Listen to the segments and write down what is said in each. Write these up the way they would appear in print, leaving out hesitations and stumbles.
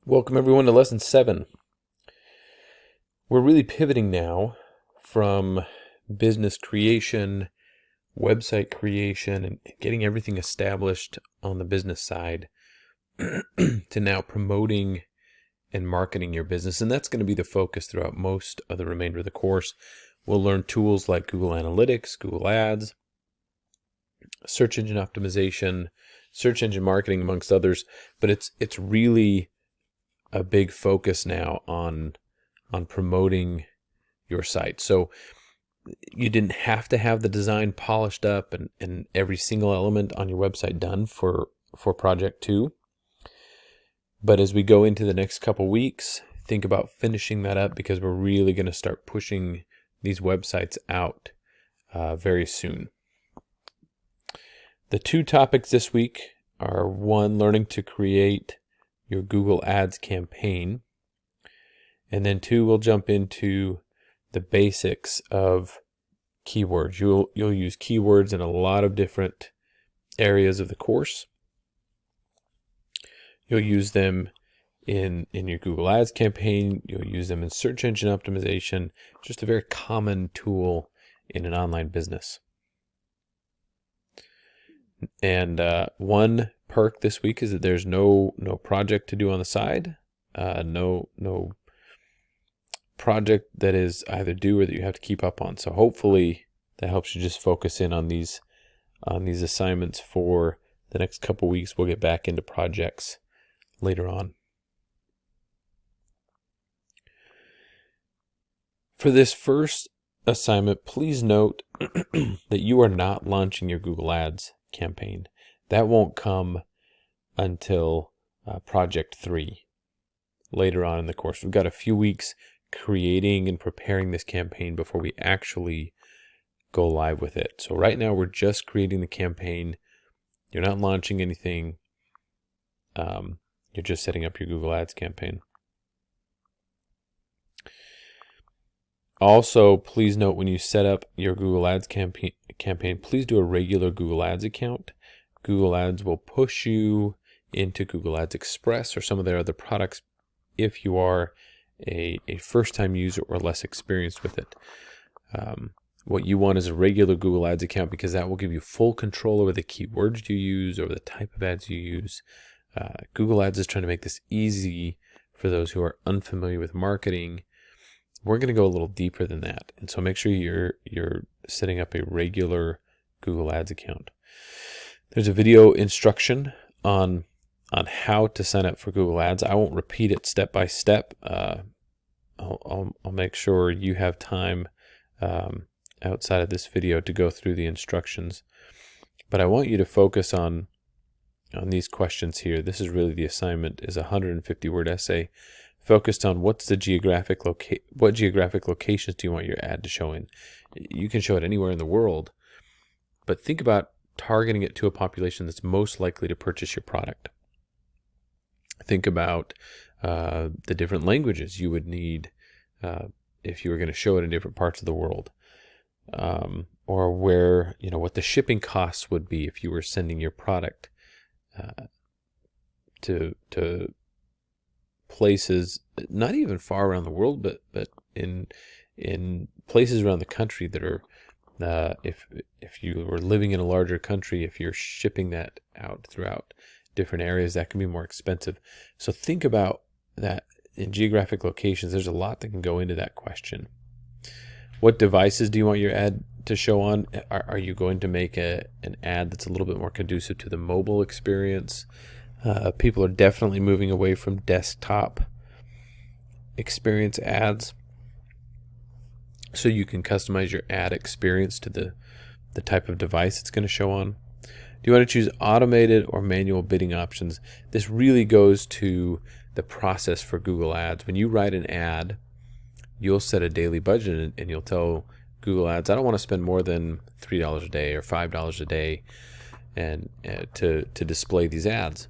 Welcome everyone to lesson 7. We're really pivoting now from business creation, website creation, and getting everything established on the business side to now promoting and marketing your business. And that's going to be the focus throughout most of the remainder of the course. We'll learn tools like Google Analytics, Google Ads, search engine optimization, search engine marketing, amongst others. But it's really a big focus now on promoting your site. So you didn't have to have the design polished up and every single element on your website done for project 2. But as we go into the next couple weeks, think about finishing that up, because we're really going to start pushing these websites out very soon. The 2 topics this week are 1, learning to create your Google Ads campaign, and then 2, we'll jump into the basics of keywords. You'll use keywords in a lot of different areas of the course. You'll use them in your Google Ads campaign. You'll use them in search engine optimization. Just a very common tool in an online business. And 1 perk this week is that there's no project to do on the side, no project that is either due or that you have to keep up on. So hopefully that helps you just focus in on these assignments for the next couple weeks. We'll get back into projects later on. For this first assignment, please note that you are not launching your Google Ads campaign. That won't come until project 3 later on in the course. We've got a few weeks creating and preparing this campaign before we actually go live with it. So right now we're just creating the campaign. You're not launching anything. You're just setting up your Google Ads campaign. Also, please note, when you set up your Google Ads campaign, please do a regular Google Ads account. Google Ads will push you into Google Ads Express or some of their other products if you are a first-time user or less experienced with it. What you want is a regular Google Ads account, because that will give you full control over the keywords you use, over the type of ads you use. Google Ads is trying to make this easy for those who are unfamiliar with marketing. We're going to go a little deeper than that, and so make sure you're setting up a regular Google Ads account. There's a video instruction on how to sign up for Google Ads. I won't repeat it step by step. I'll make sure you have time outside of this video to go through the instructions. But I want you to focus on these questions here. This is really the assignment, is a 150-word essay focused on what geographic locations do you want your ad to show in. You can show it anywhere in the world, but think about targeting it to a population that's most likely to purchase your product. Think about the different languages you would need if you were going to show it in different parts of the world, or where, what the shipping costs would be if you were sending your product to places not even far around the world, but in places around the country that are, if you were living in a larger country, if you're shipping that out throughout different areas, that can be more expensive. So think about that in geographic locations. There's a lot that can go into that question. What devices do you want your ad to show on? Are you going to make an ad that's a little bit more conducive to the mobile experience? People are definitely moving away from desktop experience ads, so you can customize your ad experience to the type of device it's going to show on. Do you want to choose automated or manual bidding options? This really goes to the process for Google Ads. When you write an ad, you'll set a daily budget and you'll tell Google Ads, I don't want to spend more than $3 a day or $5 a day and to display these ads.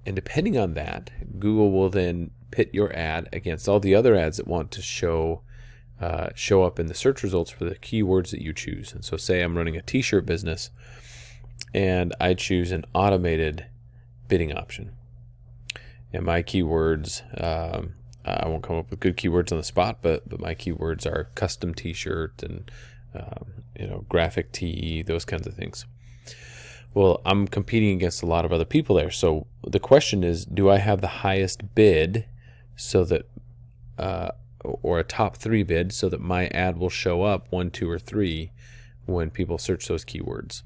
And depending on that, Google will then pit your ad against all the other ads that want to show up in the search results for the keywords that you choose. And so say I'm running a t-shirt business and I choose an automated bidding option. And my keywords, I won't come up with good keywords on the spot, but my keywords are custom t-shirt and graphic tee, those kinds of things. Well, I'm competing against a lot of other people there. So the question is, do I have the highest bid so that, or a top 3 bid so that my ad will show up 1, 2, or 3 when people search those keywords?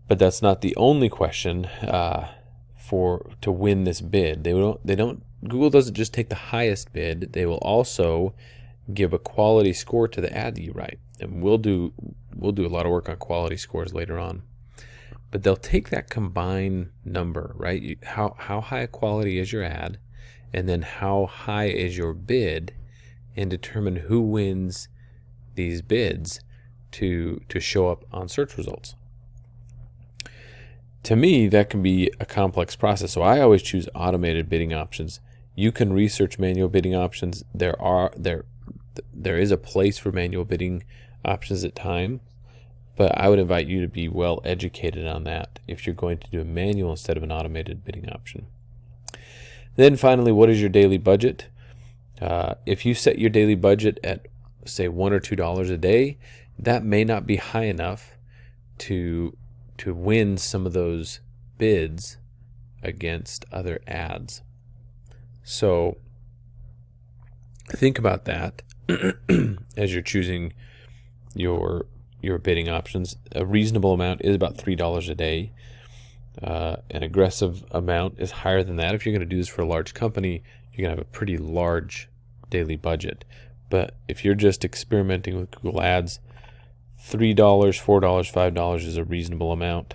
But that's not the only question to win this bid. Google doesn't just take the highest bid. They will also give a quality score to the ad that you write. And we'll do a lot of work on quality scores later on. But they'll take that combined number, right? How high a quality is your ad, and then how high is your bid, and determine who wins these bids to show up on search results. To me, that can be a complex process. So I always choose automated bidding options. You can research manual bidding options. There is a place for manual bidding options at times, but I would invite you to be well educated on that if you're going to do a manual instead of an automated bidding option. Then finally, what is your daily budget? If you set your daily budget at, say, $1 or $2 a day, that may not be high enough to win some of those bids against other ads. So think about that as you're choosing your bidding options. A reasonable amount is about $3 a day. An aggressive amount is higher than that. If you're going to do this for a large company, you're going to have a pretty large daily budget. But if you're just experimenting with Google Ads, $3, $4, $5 is a reasonable amount.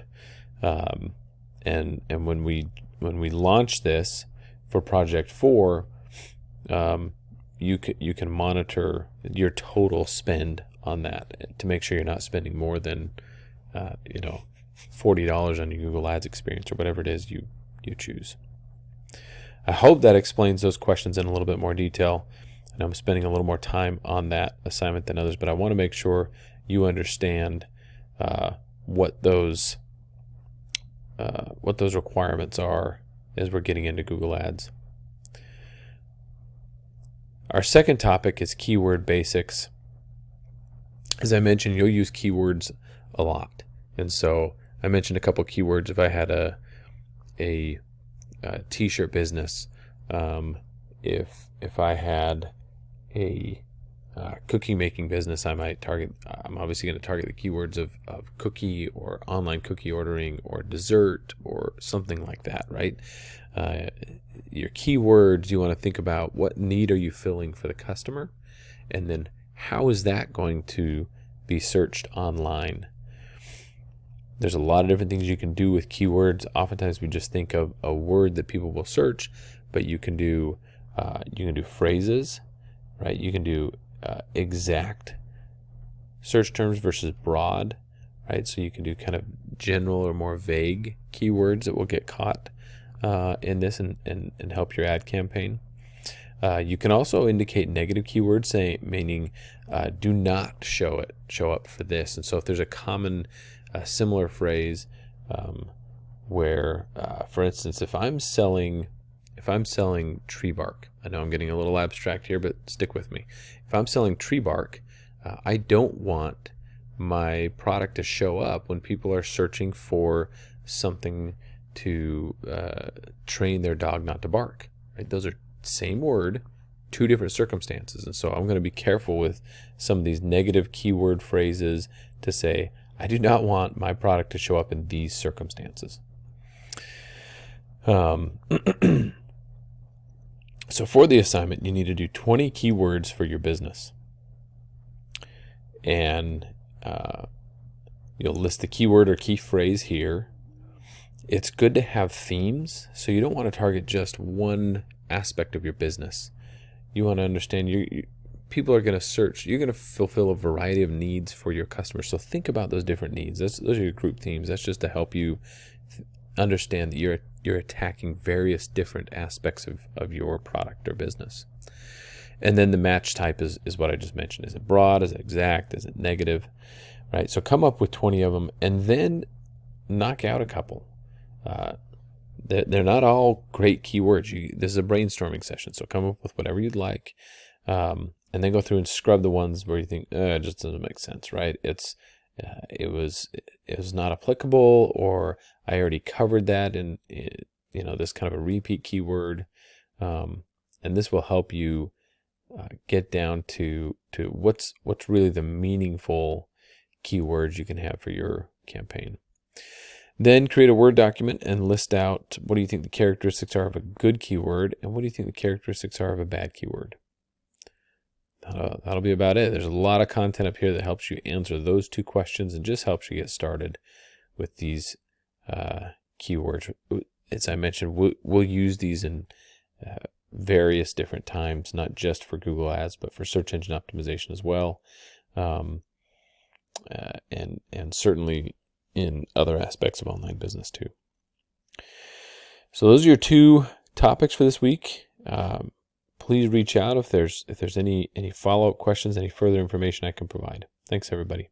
And when we launch this for Project 4, you can monitor your total spend on that to make sure you're not spending more than $40 on your Google Ads experience or whatever it is you choose. I hope that explains those questions in a little bit more detail, and I'm spending a little more time on that assignment than others, but I want to make sure you understand what those requirements are as we're getting into Google Ads. Our second topic is keyword basics. As I mentioned, you'll use keywords a lot, and so I mentioned a couple keywords. If I had a t-shirt business, if I had a cookie making business, I'm obviously going to target the keywords of cookie or online cookie ordering or dessert or something like that, right? Your keywords, you want to think about what need are you filling for the customer, and then how is that going to be searched online? There's a lot of different things you can do with keywords. Oftentimes we just think of a word that people will search, but you can do phrases, right? You can do exact search terms versus broad, right? So you can do kind of general or more vague keywords that will get caught in this and help your ad campaign. You can also indicate negative keywords, meaning do not show up for this. And so if there's a common similar phrase where, for instance, if I'm selling tree bark, I know I'm getting a little abstract here, but stick with me. If I'm selling tree bark, I don't want my product to show up when people are searching for something to train their dog not to bark. Right? Those are same word, two different circumstances. And so I'm going to be careful with some of these negative keyword phrases to say, I do not want my product to show up in these circumstances. So for the assignment, you need to do 20 keywords for your business. And you'll list the keyword or key phrase here. It's good to have themes, so you don't want to target just one aspect of your business. You want to understand people are going to search. You're going to fulfill a variety of needs for your customers. So think about those different needs. Those are your group themes. That's just to help you understand that you're attacking various different aspects of your product or business. And then the match type is what I just mentioned. Is it broad? Is it exact? Is it negative? Right? So come up with 20 of them and then knock out a couple. they're not all great keywords. This is a brainstorming session, so come up with whatever you'd like, and then go through and scrub the ones where you think it just doesn't make sense, right? It was not applicable, or I already covered that in this kind of a repeat keyword, and this will help you get down to what's really the meaningful keywords you can have for your campaign. Then create a Word document and list out what do you think the characteristics are of a good keyword, and what do you think the characteristics are of a bad keyword. That'll be about it. There's a lot of content up here that helps you answer those two questions and just helps you get started with these keywords. As I mentioned, we'll use these in various different times, not just for Google Ads, but for search engine optimization as well, and certainly in other aspects of online business too. So those are your 2 topics for this week. Please reach out if there's any follow-up questions, any further information I can provide. Thanks, everybody.